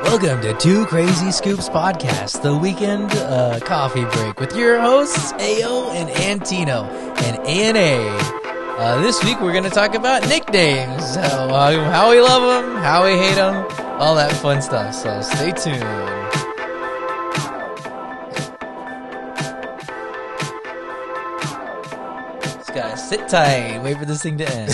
Welcome to Two Crazy Scoops Podcast, the weekend coffee break with your hosts, A.O. and Antino and A.N.A. This week we're going to talk about nicknames, how we love them, how we hate them, all that fun stuff. So stay tuned. Just gotta sit tight, wait for this thing to end.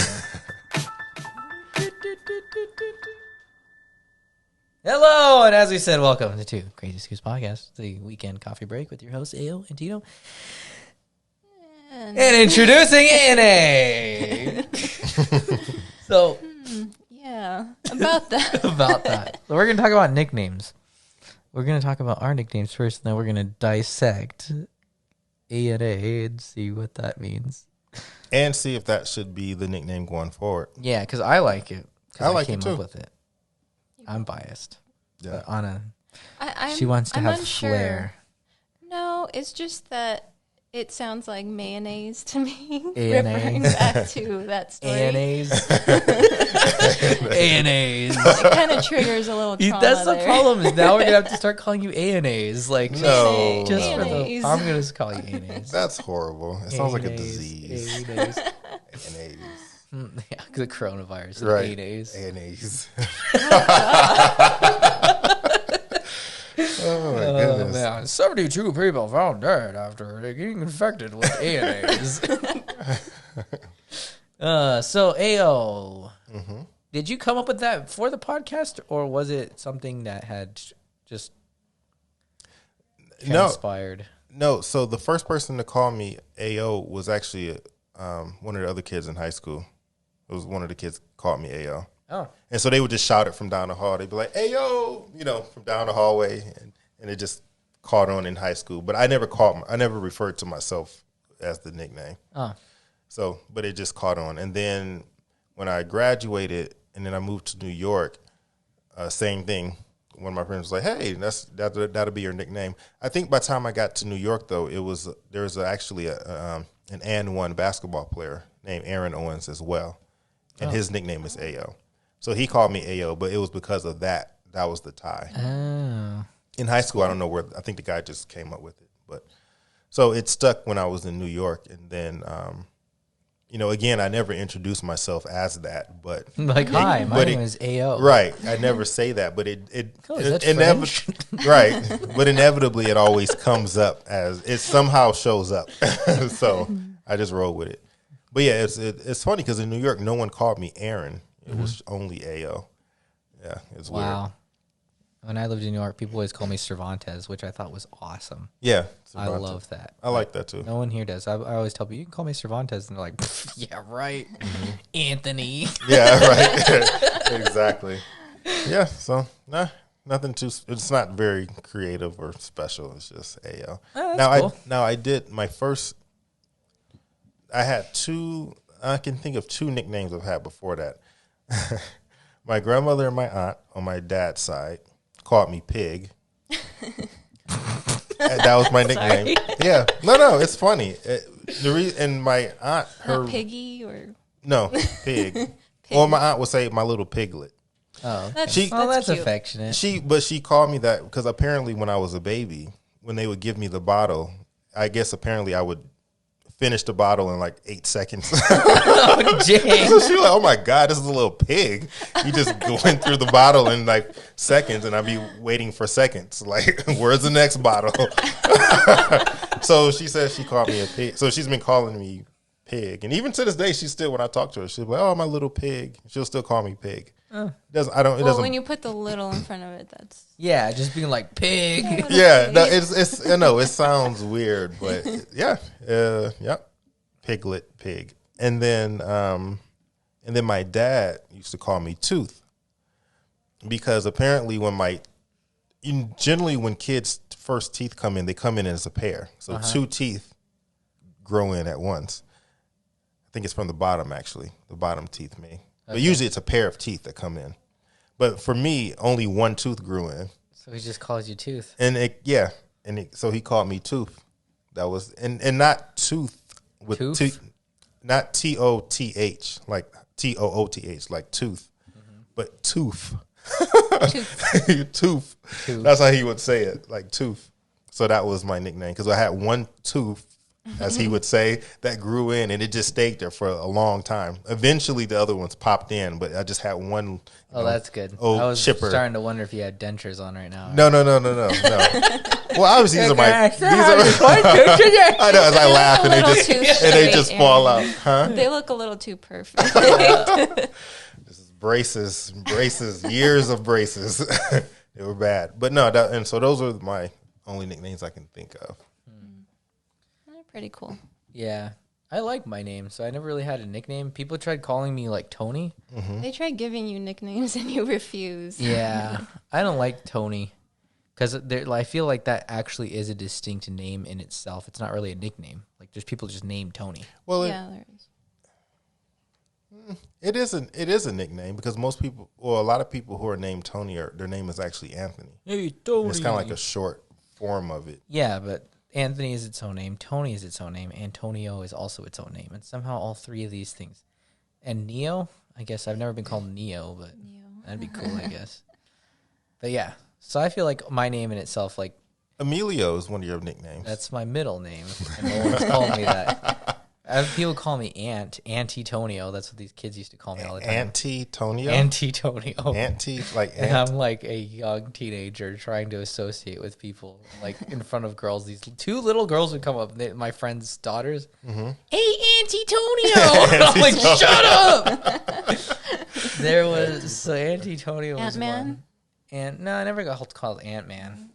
Hello, and as we said, welcome to Two Crazy Scoops Podcast, the weekend coffee break with your hosts, A.O. and Tino. And introducing A.N.A. So, yeah, about that. So we're going to talk about nicknames. We're going to talk about our nicknames first, and then we're going to dissect A.N.A. and see what that means. And see if that should be the nickname going forward. Yeah, because I like it. I like came it too. up with it. I'm biased. Yeah. But Anna, I'm, she wants to I'm have unsure. flair. No, it's just that it sounds like mayonnaise to me. A&A. Referring back to that story. A&A's. A&A's. It kind of triggers a little trauma That's the there. problem. Is now we're going to have to start calling you A&A's. Like, No. just for the... A&A's. I'm going to just call you A&A's. That's horrible. It sounds like a A&A's, disease. A&A's. A&A's. Yeah, the coronavirus. Right. A&A's. A&A's. Oh, my goodness. Man, 72 people found dead after getting infected with A&A's. So, A.O., did you come up with that for the podcast, or was it something that had just transpired? No, so the first person to call me A.O. was actually one of the other kids in high school. It was one of the kids called me A.O. Oh. And so they would just shout it from down the hall. They'd be like, "Ayo," from down the hallway, and it just caught on in high school. But I never referred to myself as the nickname. Oh. So, but it just caught on. And then when I graduated and then I moved to New York, same thing. One of my friends was like, "Hey, that'll be your nickname." I think by the time I got to New York, though, there's actually an A.N.A. basketball player named Aaron Owens as well, and his nickname is A.O. So he called me A.O., but it was because of that. That was the tie. Oh. In high school, I don't know where. I think the guy just came up with it, but so it stuck when I was in New York, and then, again, I never introduced myself as that, but Like, hi, my name is A.O. Right, I never say that, but Is that French? right, but inevitably it always comes up as it somehow shows up. So I just roll with it. But yeah, it's funny because in New York, no one called me Aaron. It was only A.O. Yeah, it's weird. Wow. When I lived in New York, people always call me Cervantes, which I thought was awesome. Yeah, I love that. I like that too. No one here does. I always tell people, you can call me Cervantes. And they're like, yeah, right. Anthony. Yeah, right. Exactly. Yeah, so nothing too. It's not very creative or special. It's just A.O. Oh, that's cool. I did my first. I had two. I can think of two nicknames I've had before that. My grandmother and my aunt on my dad's side called me Pig. That was my nickname. Sorry. Yeah, no, it's funny. And my aunt, Not Piggy or no Pig. Or my aunt would say my little piglet. Oh, okay. That's cute. affectionate. She called me that because apparently when I was a baby, when they would give me the bottle, I guess apparently I would finish the bottle in like 8 seconds. Oh, dang. So she was like, "Oh my God, this is a little pig." He just going through the bottle in like seconds, and I'd be waiting for seconds. Like, where's the next bottle? So she said she called me a pig. So she's been calling me Pig, and even to this day, she's still, when I talk to her, she's like, "Oh, my little pig." She'll still call me Pig. It doesn't. when you put the little in front of it, that's Yeah, just being like, pig. Yeah, no, it's. I know it sounds weird, but yeah, yep. Piglet, Pig, and then my dad used to call me Tooth because apparently generally when kids' first teeth come in, they come in as a pair, so two teeth grow in at once. I think it's from the bottom, actually, the bottom teeth may. But usually it's a pair of teeth that come in. But for me, only one tooth grew in. So he just calls you Tooth. And so he called me Tooth. That was, and not Tooth with Tooth? not T-O-T-H, like T-O-O-T-H, like tooth, but Tooth. Tooth. That's how he would say it, like tooth. So that was my nickname because I had one tooth, as he would say, that grew in, and it just stayed there for a long time. Eventually, the other ones popped in, but I just had one. Oh, that's good. Old I was chipper. starting to wonder if you had dentures on right now. No. Well, obviously these are my. I know, as I laugh and they just fall out, huh? They look a little too perfect. This is braces, years of braces. They were bad, but no. And so those are my only nicknames I can think of. They're pretty cool. Yeah. I like my name, so I never really had a nickname. People tried calling me like Tony. Mm-hmm. They tried giving you nicknames and you refuse. Yeah. I don't like Tony because I feel like that actually is a distinct name in itself. It's not really a nickname. Like there's people just named Tony. Well, Yeah, there is. it is a nickname because most people, or a lot of people who are named Tony, their name is actually Anthony. Hey, Tony. And it's kind of like a short form of it. Yeah, but Anthony is its own name. Tony is its own name. Antonio is also its own name. And somehow all three of these things. And Neo, I guess I've never been called Neo, but that'd be cool, I guess. But yeah, so I feel like my name in itself, like Emilio is one of your nicknames. that's my middle name. And no one's called me that. People call me Auntie Tonio. That's what these kids used to call me all the time. Auntie Tonio? Auntie Tonio. Auntie, like And aunt. I'm like a young teenager trying to associate with people, like in front of girls. These two little girls would come up, my friend's daughters. Mm-hmm. Hey, Auntie Tonio! I'm like, shut up! There was, so Auntie Tonio was Ant-Man? one. And no, I never got called Ant-Man.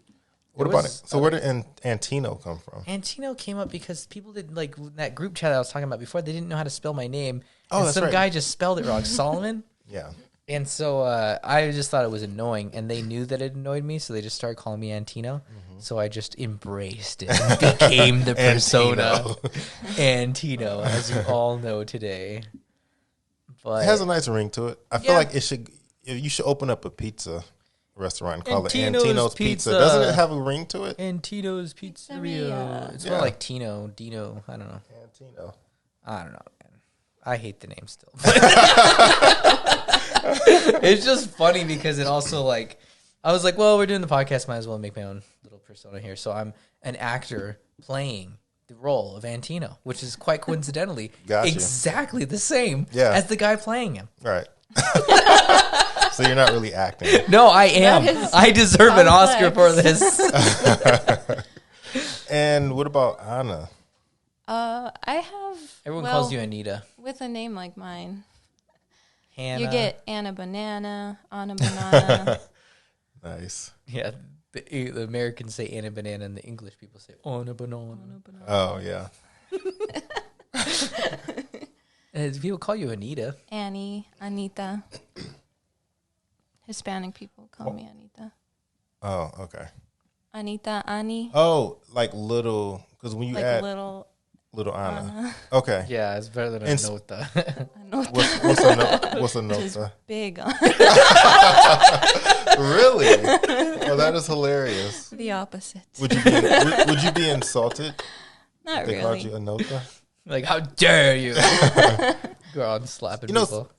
What about it? So where did Antino come from? Antino came up because people did, like, that group chat I was talking about before, they didn't know how to spell my name. Oh, and that's some right. guy just spelled it wrong, Solomon. Yeah. And so I just thought it was annoying, and they knew that it annoyed me, so they just started calling me Antino. Mm-hmm. So I just embraced it and became the persona Antino, as you all know today. But It has a nice ring to it. I feel like you should open up a pizza restaurant and call it Antino's Pizza. Doesn't it have a ring to it? Antino's Pizzeria. It's more like Dino. I don't know. Antino. I don't know, man. I hate the name still. It's just funny because it also, like, I was like, well, we're doing the podcast, might as well make my own little persona here. So I'm an actor playing the role of Antino, which is quite coincidentally exactly the same as the guy playing him. Right. So you're not really acting. No, I am. I deserve an Oscar for this. And what about Anna? I have. Everyone calls you Anita. With a name like mine, Hannah. you get Anna Banana, Anna Banana. Nice. Yeah, the Americans say Anna Banana, and the English people say Anna Banana. Oh, yeah. People call you Anita. Annie, Anita. Hispanic people call me Anita. Oh, okay. Anita, Annie. Oh, like little, because when you Like add little Anna. Okay. Yeah, it's better than a nota. What's a nota? Just big on Really? Oh, that is hilarious. the opposite. Would you be insulted Not if they called you really. a nota? Like, how dare you? Go on slapping people.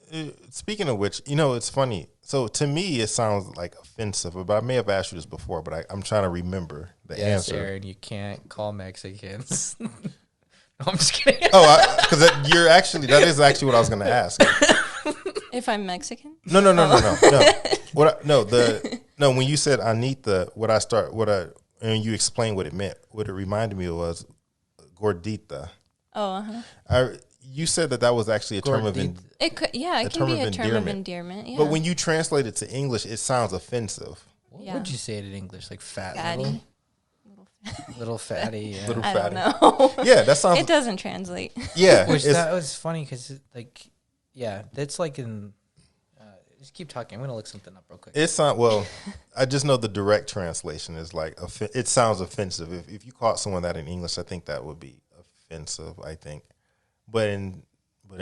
Speaking of which, it's funny. So to me, it sounds like offensive, but I may have asked you this before, but I'm trying to remember the answer. Aaron, you can't call Mexicans. No, I'm just kidding. Oh, because that is actually what I was going to ask. If I'm Mexican? No. When you said Anita, and you explained what it meant, what it reminded me of was gordita. Oh, uh-huh. You said that was actually a term of It could, it can be a term of endearment. Yeah. But when you translate it to English, it sounds offensive. Yeah. What'd you say it in English? Like Fatty. little fatty. Yeah. Little I fatty. don't know. Yeah, that sounds. It doesn't translate. Yeah, Which that was funny because that's like in. Just keep talking. I'm gonna look something up real quick. It's not well. I just know the direct translation is like it sounds offensive. If you caught someone that in English, I think that would be offensive. I think, but in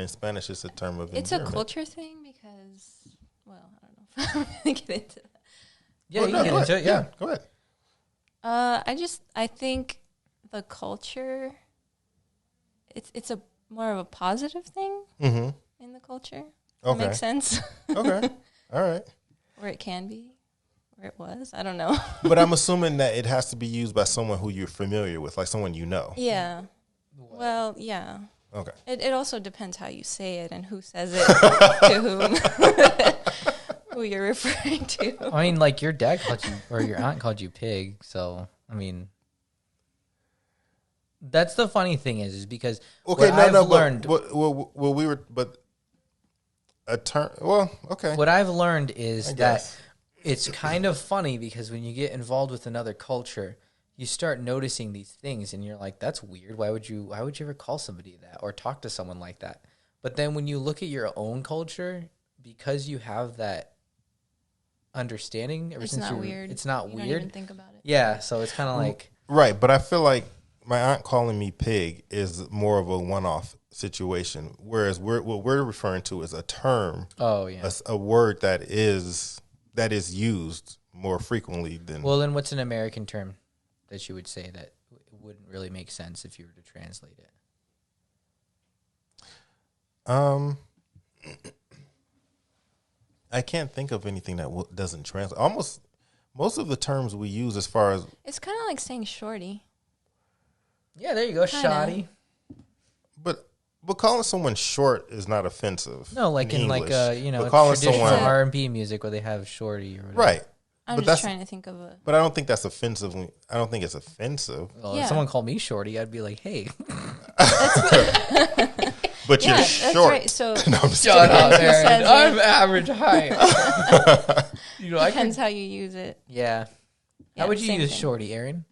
Spanish, it's a term of It's endearment. a culture thing because, well, I don't know if I'm gonna get into that. Yeah, you can get into it. Yeah, go ahead. I think the culture. It's a more of a positive thing in the culture. That makes sense. Okay. All right. Or it can be. Or it was. I don't know. But I'm assuming that it has to be used by someone who you're familiar with, like someone you know. Yeah. Well, yeah. Okay. It also depends how you say it and who says it to whom. Who you're referring to. I mean, like your dad called you, or your aunt called you pig. So, I mean, that's the funny thing is because Okay, what I've learned. But a term. Well, okay. What I've learned is I that guess. it's kind of funny because when you get involved with another culture, you start noticing these things, and you're like, "That's weird. Why would you ever call somebody that or talk to someone like that?" But then when you look at your own culture, because you have that understanding, It's not weird. It's not you weird. Don't even think about it. Yeah, so it's kind of like Right, but I feel like my aunt calling me pig is more of a one-off situation, whereas what we're referring to is a term, oh yeah. a word that is used more frequently than. Well, then what's an American term that you would say that wouldn't really make sense if you were to translate it? I can't think of anything that doesn't translate. Almost most of the terms we use as far as. It's kind of like saying shorty. Yeah, there you go, Kinda. shoddy. But calling someone short is not offensive. No, like in English. like But calling traditional someone R&B music where they have shorty or whatever. right. I'm But just that's- trying to think of a. But I don't think that's offensive. I don't think it's offensive. Well, Yeah. if someone called me shorty, I'd be like, "Hey, But Yeah, you're that's short. right. So No, I'm just shut up, He says Aaron. it. I'm average height." You know, I depends could, how you use it. yeah. Yeah, How would you same use thing. shorty, Aaron?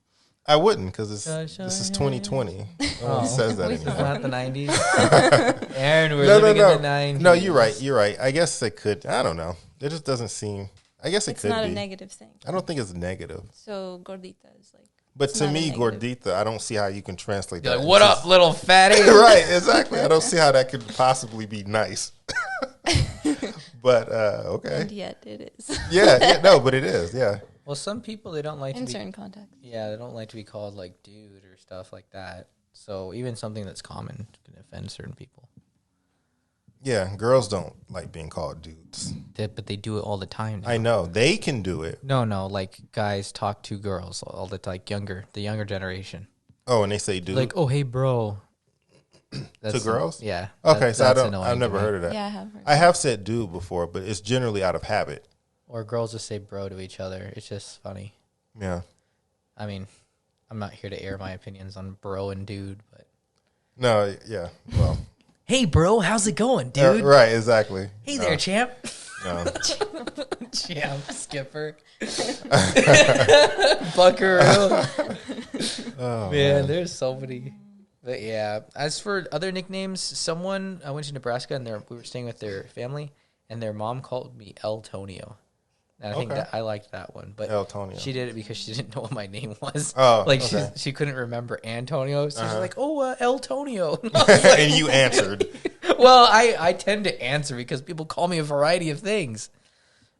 I wouldn't because this Sure, is yeah. 2020. No one Oh. says that We anymore. It's not the 90s. Aaron, we're No, living no. in the 90s. No, you're right. You're right. I guess it could. I don't know. It just doesn't seem. I guess it It's could not be. a negative thing. I don't think it's negative. So gordita is like. But It's to not a me, negative. gordita, I don't see how you can translate You're that. like, what into- up, little fatty? Right, exactly. I don't see how that could possibly be nice. But okay. And yet it is. Yeah, no, but it is. Yeah. Well, some people, they don't like In to be, certain contexts. yeah, they don't like to be called like dude or stuff like that. So even something that's common can offend certain people. Yeah, girls don't like being called dudes. But they do it all the time now. I know. They can do it. No, like guys talk to girls all the like the younger generation. Oh, and they say dude. Like, oh hey bro. To girls? Yeah. Okay, so that's I've annoying never to me. heard of that. Yeah, I have heard. I have said dude before, but it's generally out of habit. Or girls just say bro to each other. It's just funny. Yeah. I mean, I'm not here to air my opinions on bro and dude, but No, yeah. Well, hey bro, how's it going, dude? right, exactly. Hey No, there, champ. No. Champ, skipper. Buckaroo. Oh, Man, there's so many. But yeah, as for other nicknames, I went to Nebraska and we were staying with their family, and their mom called me El Tonio. And I think Okay. that I liked that one, but El Tonio. she did it because she didn't know what my name was. Oh, like okay. she couldn't remember Antonio, so she's like, "Oh, El Tonio." And you answered. Well, I tend to answer because people call me a variety of things.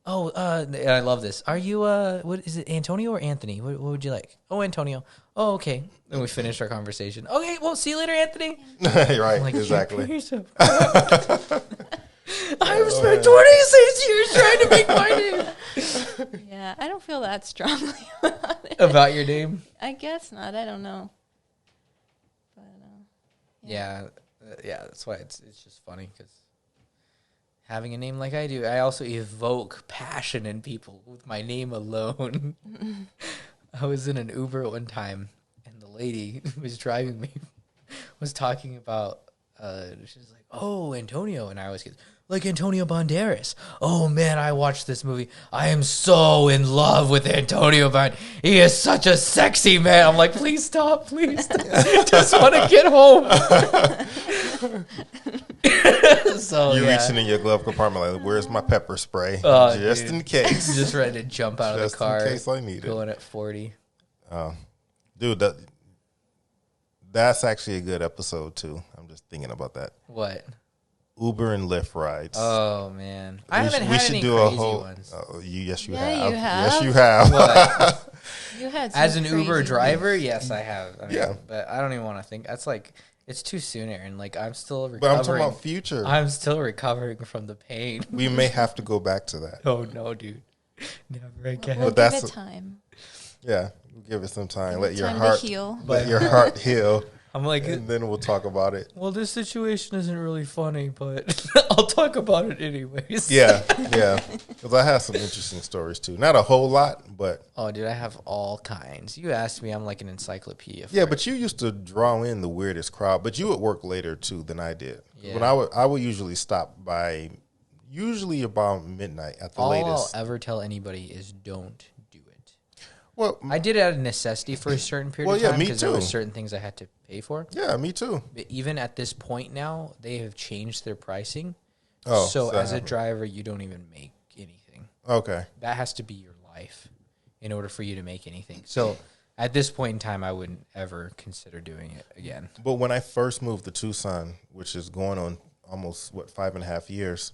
Oh, and I love this. Are you what is it, Antonio or Anthony? What would you like? Oh, Antonio. Oh, okay. And we finished our conversation. Okay, well, see you later, Anthony. Right, I'm like, exactly. "You're so- I've spent 26 years trying to make my name. Yeah, I don't feel that strongly about it. About your name? I guess not. I don't know. But Yeah, that's why it's just funny because having a name like I do, I also evoke passion in people with my name alone. I was in an Uber one time, and the lady who was driving me was talking about, she was like, "Oh, Antonio," and I always get, like Antonio Banderas. Oh man, I watched this movie. I am so in love with Antonio Banderas. He is such a sexy man. I'm like, please stop, please. Just want to get home. So You yeah. reaching in your glove compartment like, where's my pepper spray? Oh, Just dude. in case. Just ready to jump out of Just the car. in case I need it. Going at 40. Dude, that's actually a good episode too. I'm just thinking about that. What? Uber and Lyft rides. Oh man, I We haven't should- had we should any do crazy a whole. ones. Yes, you Yeah, have. you have. Yes, you have. What? you had some As an Uber crazy driver, ones. yes, I have. I mean, Yeah. but I don't even want to think. That's like it's too soon, Aaron. Like I'm still But I'm recovering. talking about future. I'm still recovering from the pain. We may have to go back to that. Oh no, dude. Never again. We'll But give that's it time. Yeah, give it some time. Give Let it your time to heart heal. let your heart heal, I'm like, and then we'll talk about it. well, this situation isn't really funny, but I'll talk about it anyways. Yeah, because I have some interesting stories too. Not a whole lot, but Oh, dude, I have all kinds. You asked me, I'm like an encyclopedia. yeah. But you used to draw in the weirdest crowd. But you would work later too than I did. Yeah. When I would usually stop by, usually about midnight at the All latest. I'll ever tell anybody is don't do it. Well, I did it out of necessity for a certain period of yeah, time me because there were too. certain things I had to pay for. yeah, me too. But even at this point now, they have changed their pricing. Oh, so as a happened. driver, you don't even make anything. Okay. That has to be your life in order for you to make anything. So at this point in time, I wouldn't ever consider doing it again. But when I first moved to Tucson, which is going on almost 5.5 years,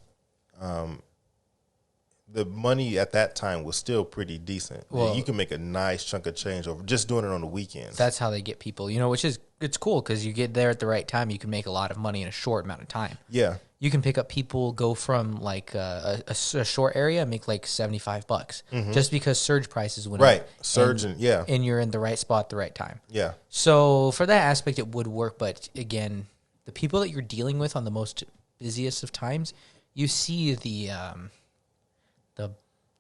the money at that time was still pretty decent. Well- you can make a nice chunk of change over just doing it on the weekends. That's how they get people, which is, it's cool because you get there at the right time. You can make a lot of money in a short amount of time. Yeah. You can pick up people, go from like a short area, and make like $75 just because surge prices went Right. up. Surgeon. Yeah. And you're in the right spot at the right time. Yeah. So for that aspect, it would work. But again, the people that you're dealing with on the most busiest of times, you see the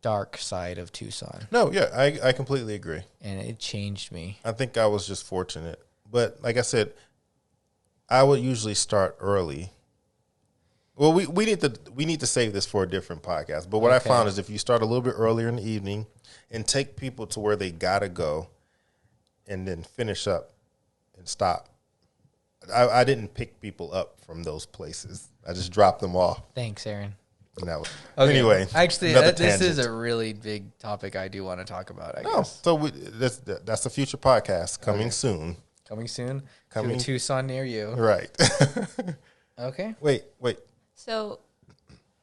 dark side of Tucson, No, yeah, I completely agree. and it changed me. I think I was just fortunate. But like I said, I would usually start early. Well, we need to save this for a different podcast. But what I Okay. found is if you start a little bit earlier in the evening and take people to where they gotta go, and then finish up and stop. I didn't pick people up from those places. I just dropped them off. Thanks, Aaron. And that was, Okay. Anyway, Actually, another this is tangent. a really big topic I do want to talk about, I No, guess. so that's a future podcast coming soon. Coming soon Coming- to a Tucson near you. Right. Okay. Wait. So,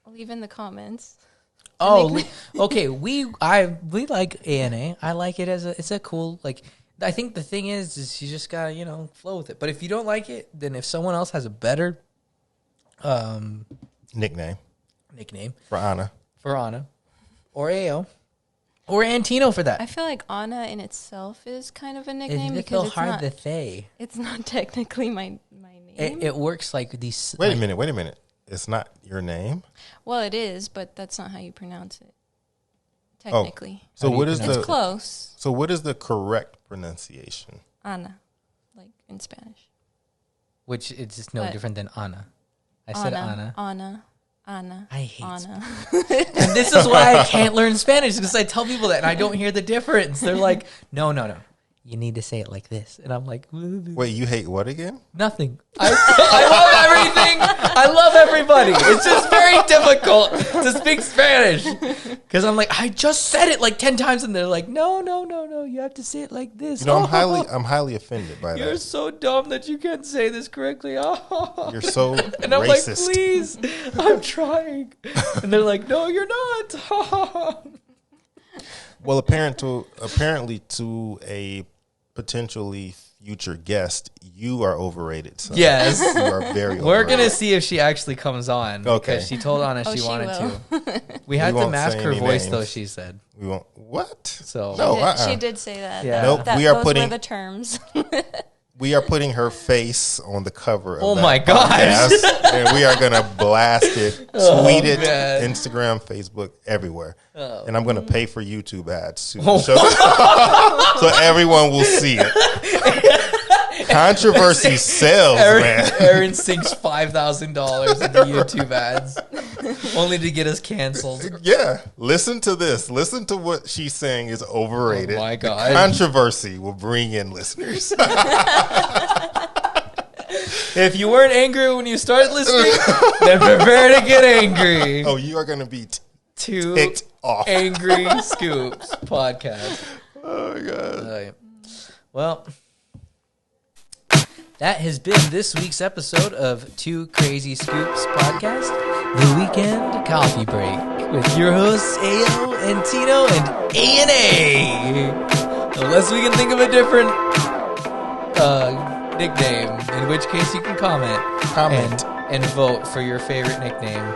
leave in the comments. Oh, okay. We like A.N.A. I like it it's a cool, like, I think the thing is you just gotta, flow with it. But if you don't like it, then if someone else has a better Nickname nickname for Anna. for Anna or AO or Antino for that, I feel like Anna in itself is kind of a nickname it's a because little it's hard not, to say. it's not technically my name. It works like these. Wait a minute. It's not your name? Well, it is, but that's not how you pronounce it. Technically. So How do you what is pronounce the It's close. So what is the correct pronunciation? Ana, like in Spanish. Which is just no But- different than Anna. I said Anna. Ana. I hate Ana. And this is why I can't learn Spanish because I tell people that and I don't hear the difference. They're like, no. You need to say it like this. And I'm like, Wait, you hate what again? nothing. I love everything. I love everybody. It's just very difficult to speak Spanish because I'm like, I just said it like 10 times. And they're like, no. You have to say it like this. I'm highly offended by You're that. so dumb that you can't say this correctly. You're so And I'm racist. like, please, I'm trying. And they're like, no, you're not. Well, apparently to a potentially future guest, you are overrated. So Yes. you are very overrated. We're going to see if she actually comes on. Okay. Because she told Anna Oh, she she wanted will. to. We had to won't mask say her any voice, names. though, she said. We won't. What? So No. She did say that. Yeah. Nope, That, we are those putting- were the terms. We are putting her face on the cover of Oh that my gosh. podcast, and we are going to blast it, tweet it, man. Instagram, Facebook, everywhere. And I'm going to pay for YouTube ads to Oh. show so everyone will see it. Controversy sells, man. Aaron sinks $5,000 into YouTube ads only to get us canceled. Yeah, listen to this. Listen to what she's saying is overrated. Oh my The God. controversy will bring in listeners. If you weren't angry when you started listening, then prepare to get angry. Oh, you are going to be To ticked off. Angry Scoops podcast. Oh my God. Alright. Well, that has been this week's episode of Two Crazy Scoops podcast, the weekend coffee break with your hosts A.O. and Tino and A.N.A. Unless we can think of a different nickname, in which case you can comment. And vote for your favorite nickname.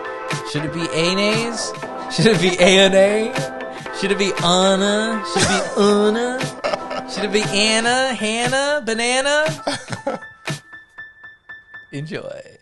Should it be A.N.A.'s? Should it be A.N.A.? Should it be Anna? Should it be Una? Should it be Anna? Hannah? Banana? Enjoy.